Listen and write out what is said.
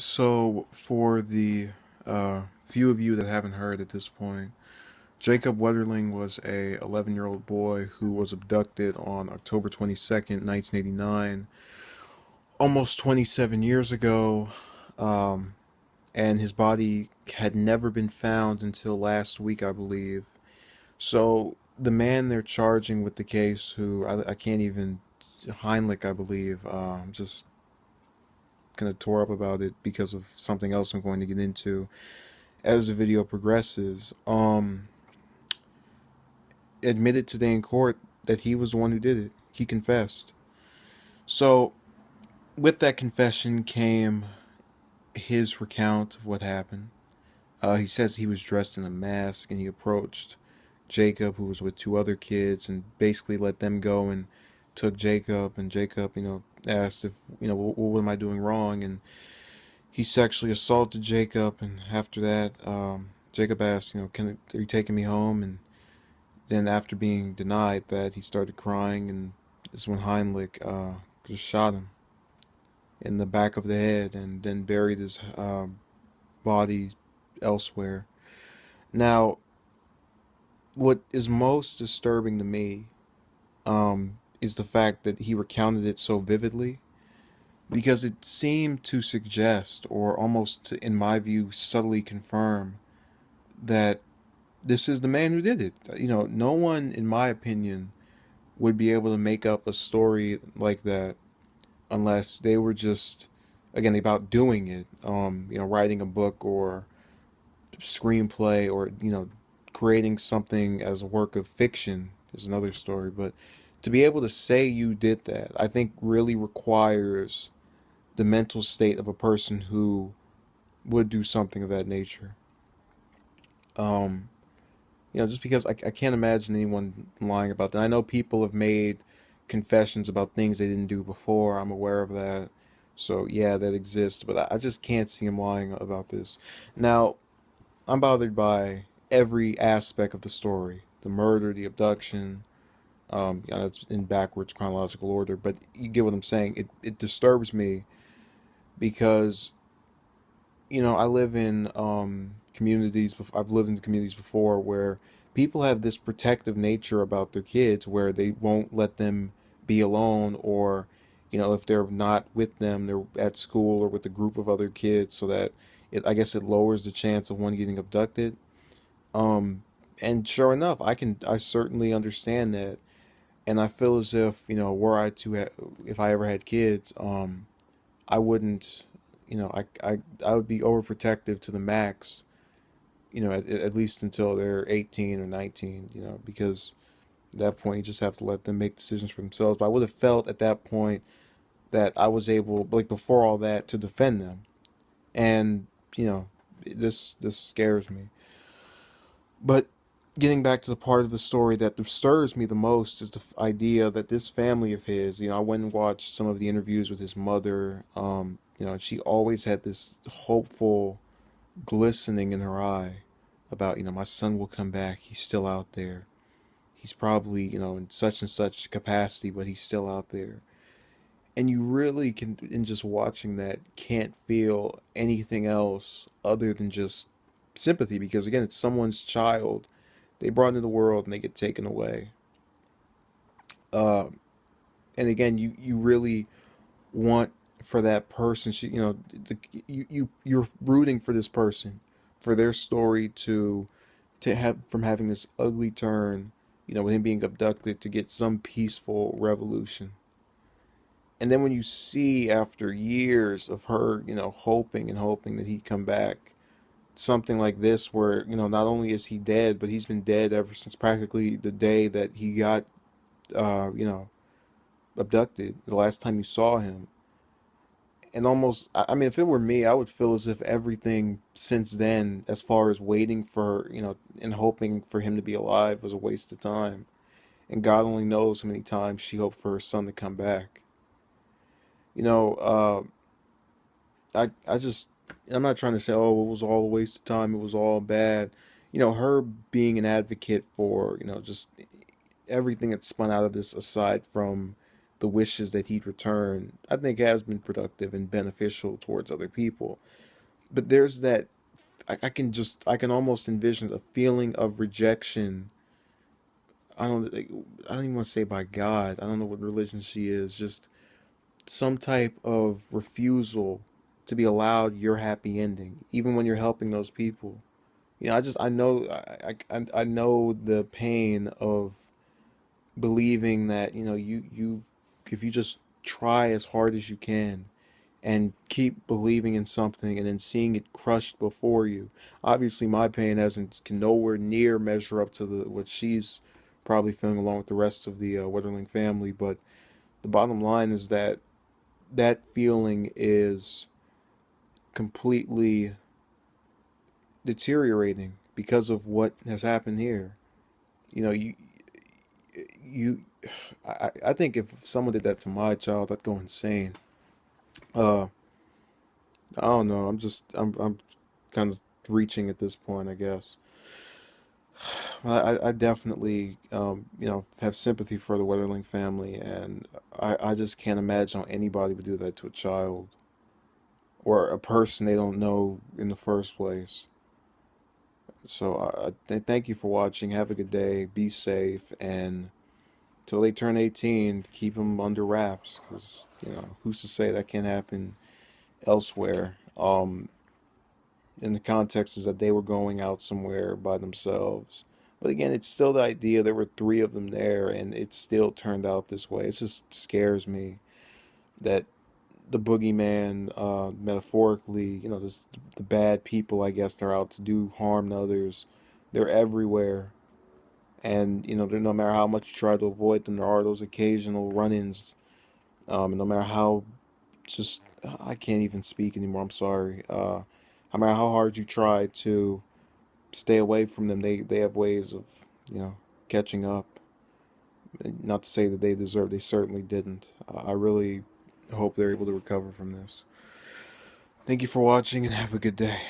So, for the few of you that haven't heard at this point, Jacob Wetterling was a 11-year-old boy who was abducted on October 22nd, 1989, almost 27 years ago, um, and his body had never been found until last week, I believe. So, the man they're charging with the case, who I can't even, Heinrich, I believe, just kind of tore up about it because of something else I'm going to get into as the video progresses, admitted today in court that he was the one who did it. He confessed. So, with that confession came his recount of what happened. He says he was dressed in a mask and he approached Jacob, who was with two other kids, and basically let them go and took Jacob. And Jacob, asked if, what am I doing wrong? And he sexually assaulted Jacob. And after that, Jacob asked, are you taking me home? And then, after being denied that, he started crying, and this is when Heinrich just shot him in the back of the head and then buried his body elsewhere. Now, what is most disturbing to me is the fact that he recounted it so vividly because it seemed to suggest, or almost, in my view, subtly confirm that this is the man who did it. No one, in my opinion, would be able to make up a story like that unless they were just, again, about doing it, writing a book or screenplay, or creating something as a work of fiction is another story. But to be able to say you did that, I think really requires the mental state of a person who would do something of that nature. um just because I can't imagine anyone lying about that. I know people have made confessions about things they didn't do before. I'm aware of that. So, yeah, that exists. But I just can't see him lying about this. Now, I'm bothered by every aspect of the story: the murder, the abduction. It's in backwards chronological order, but you get what I'm saying. It disturbs me because, I live in communities. I've lived in communities before where people have this protective nature about their kids, where they won't let them be alone, or if they're not with them, they're at school or with a group of other kids, so that I guess it lowers the chance of one getting abducted. Um, and sure enough, I certainly understand that, and I feel as if were I to if I ever had kids, I wouldn't, I would be overprotective to the max, at least until they're 18 or 19, because at that point you just have to let them make decisions for themselves. But I would have felt at that point that I was able, like before all that, to defend them. And, you know, this scares me. But getting back to the part of the story that disturbs me the most is the idea that this family of his, I went and watched some of the interviews with his mother. She always had this hopeful glistening in her eye about, my son will come back. He's still out there. He's probably, in such and such capacity, but he's still out there. And you really can, in just watching that, can't feel anything else other than just sympathy, because again, it's someone's child they brought into the world and they get taken away. Um, and again, you really want for that person. You're rooting for this person, for their story to have from having this ugly turn. With him being abducted, to get some peaceful revolution. And then when you see, after years of her, hoping and hoping that he'd come back, something like this where, not only is he dead, but he's been dead ever since practically the day that he got, uh, you know, abducted, the last time you saw him. And almost, I mean, if it were me, I would feel as if everything since then, as far as waiting for, and hoping for him to be alive, was a waste of time. And God only knows how many times she hoped for her son to come back. You know, I just, I'm not trying to say, oh, it was all a waste of time, it was all bad. Her being an advocate for, just everything that spun out of this, aside from the wishes that he'd return, I think has been productive and beneficial towards other people. But there's that I can almost envision a feeling of rejection. I don't even want to say by God. I don't know what religion she is. Just some type of refusal to be allowed your happy ending, even when you're helping those people. I know I know the pain of believing that you if you just try as hard as you can and keep believing in something and then seeing it crushed before you. Obviously, my pain hasn't can nowhere near measure up to the what she's probably feeling along with the rest of the Wetterling family. But the bottom line is that that feeling is completely deteriorating because of what has happened here. You know, you I think if someone did that to my child, I'd go insane. Uh, I don't know. I'm kind of reaching at this point, I guess. I definitely have sympathy for the Wetterling family, and I just can't imagine how anybody would do that to a child or a person they don't know in the first place. So thank you for watching. Have a good day. Be safe, and till they turn 18, keep them under wraps, because who's to say that can't happen elsewhere. In the context is that they were going out somewhere by themselves. But again, it's still the idea there were three of them there, and it still turned out this way. It just scares me that the boogeyman, metaphorically, the bad people, I guess, they're out to do harm to others. They're everywhere, and no matter how much you try to avoid them, there are those occasional run-ins. And no matter how just I can't even speak anymore. I'm sorry. No matter how hard you try to stay away from them, they have ways of you know catching up. Not to say that they deserve, they certainly didn't. I really hope they're able to recover from this. Thank you for watching and have a good day.